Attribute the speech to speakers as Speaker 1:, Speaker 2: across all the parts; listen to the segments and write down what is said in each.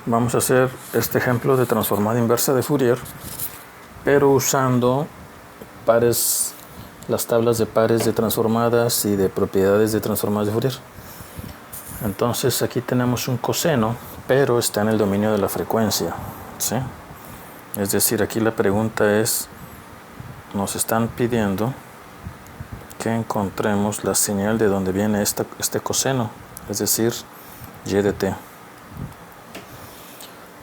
Speaker 1: vamos a hacer este ejemplo de transformada inversa de Fourier, pero usando pares, las tablas de pares de transformadas y de propiedades de transformadas de Fourier. Entonces aquí tenemos un coseno, pero está en el dominio de la frecuencia, ¿sí? Es decir, aquí la pregunta es, nos están pidiendo que encontremos la señal de donde viene este coseno, es decir, y de t.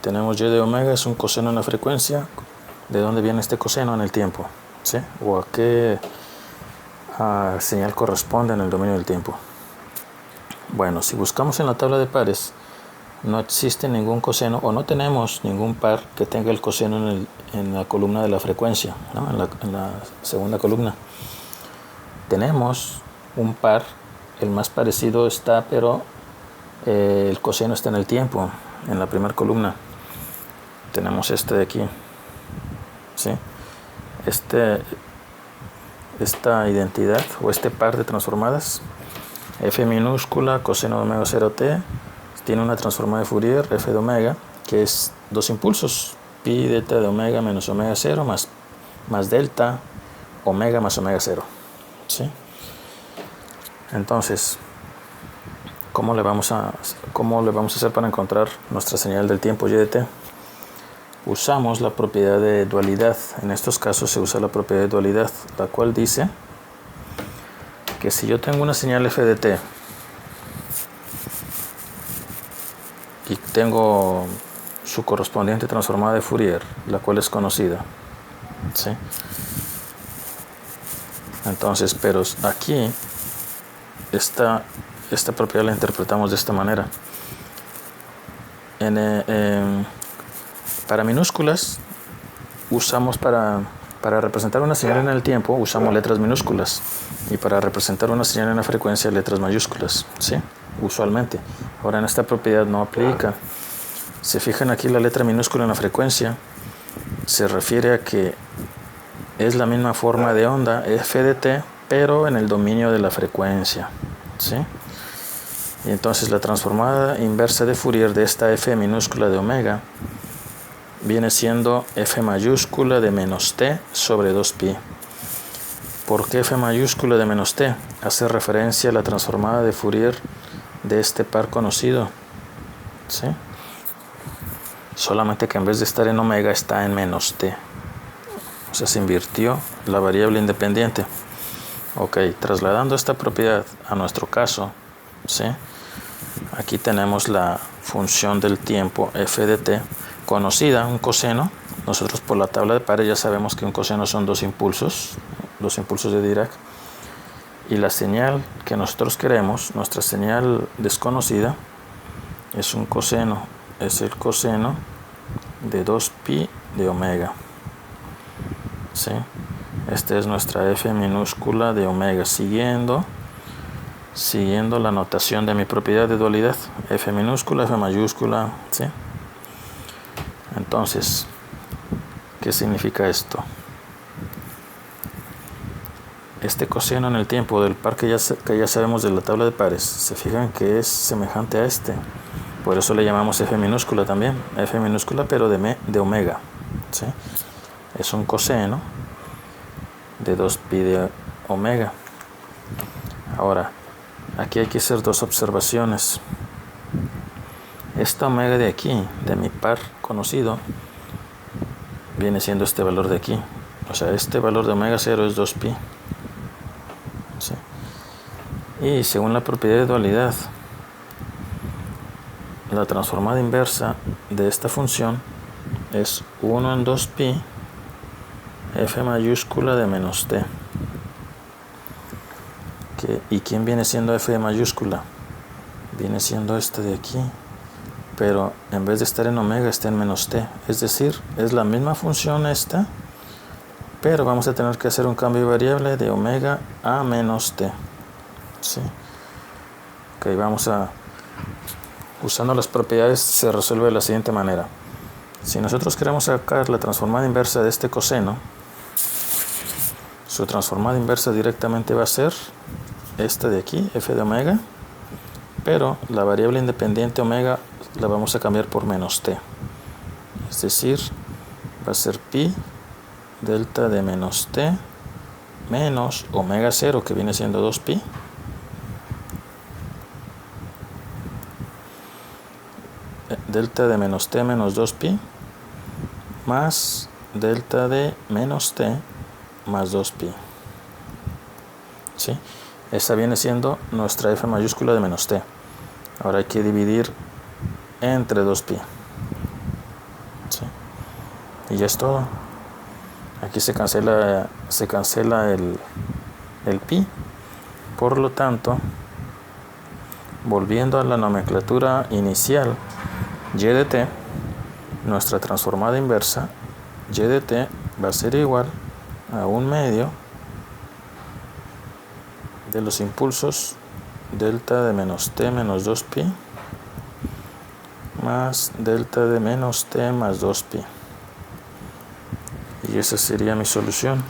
Speaker 1: Tenemos y de omega, es un coseno en la frecuencia. ¿De dónde viene este coseno en el tiempo? ¿Sí? ¿O a qué señal corresponde en el dominio del tiempo? Bueno, si buscamos en la tabla de pares, no existe ningún coseno, o no tenemos ningún par que tenga el coseno en la columna de la frecuencia, ¿no? en la segunda columna. Tenemos un par, el más parecido está, pero el coseno está en el tiempo, en la primera columna. Tenemos este de aquí, ¿sí? Esta identidad o este par de transformadas, f minúscula coseno de omega 0t, tiene una transformada de Fourier, f de omega, que es dos impulsos, pi delta de omega menos omega 0 más delta omega más omega 0, ¿sí? Entonces, ¿cómo le vamos a hacer para encontrar nuestra señal del tiempo y de t? Usamos la propiedad de dualidad. En estos casos se usa la propiedad de dualidad, la cual dice que si yo tengo una señal f de t y tengo su correspondiente transformada de Fourier, la cual es conocida, ¿sí? Entonces, pero aquí esta propiedad la interpretamos de esta manera. Para minúsculas usamos para representar una señal en el tiempo usamos letras minúsculas, y para representar una señal en la frecuencia letras mayúsculas, ¿sí? Usualmente. Ahora en esta propiedad no aplica. Se fijan aquí, la letra minúscula en la frecuencia se refiere a que es la misma forma de onda f de t, pero en el dominio de la frecuencia, ¿sí? Y entonces la transformada inversa de Fourier de esta f minúscula de omega viene siendo f mayúscula de menos t sobre 2pi. ¿Por qué f mayúscula de menos t? Hace referencia a la transformada de Fourier de este par conocido, ¿sí? Solamente que en vez de estar en omega está en menos t. O sea, se invirtió la variable independiente. Ok, trasladando esta propiedad a nuestro caso, ¿sí? Aquí tenemos la función del tiempo f de t conocida, un coseno. Nosotros por la tabla de pares ya sabemos que un coseno son dos impulsos de Dirac. Y la señal que nosotros queremos, nuestra señal desconocida, es un coseno, es el coseno de 2pi de omega, ¿sí? Esta es nuestra f minúscula de omega, siguiendo la notación de mi propiedad de dualidad, f minúscula, f mayúscula, ¿sí? Entonces, ¿qué significa esto? Este coseno en el tiempo del par que ya sabemos de la tabla de pares, se fijan que es semejante a este. Por eso le llamamos f minúscula también, f minúscula pero de omega, ¿sí? Es un coseno de 2pi de omega. Ahora, aquí hay que hacer dos observaciones. Esta omega de aquí, de mi par conocido, viene siendo este valor de aquí. O sea, este valor de omega 0 es 2pi, ¿sí? Y según la propiedad de dualidad, la transformada inversa de esta función es 1 en 2pi f mayúscula de menos t. ¿Y quién viene siendo f mayúscula? Viene siendo este de aquí, pero en vez de estar en omega está en menos t. Es decir, es la misma función esta, pero vamos a tener que hacer un cambio de variable de omega a menos t, ¿sí? Ok, usando las propiedades se resuelve de la siguiente manera. Si nosotros queremos sacar la transformada inversa de este coseno, su transformada inversa directamente va a ser esta de aquí, f de omega, pero la variable independiente omega la vamos a cambiar por menos t. Es decir, va a ser pi delta de menos t menos omega 0, que viene siendo 2pi, delta de menos t menos 2pi, más delta de menos t más 2pi. ¿Sí? Esa viene siendo nuestra f mayúscula de menos t. Ahora hay que dividir entre 2pi. ¿Sí? Y ya es todo. Aquí se cancela el pi. Por lo tanto, volviendo a la nomenclatura inicial, y de t, nuestra transformada inversa, y de t va a ser igual a 1/2 de los impulsos delta de menos t menos 2pi más delta de menos t más 2pi. Y esa sería mi solución.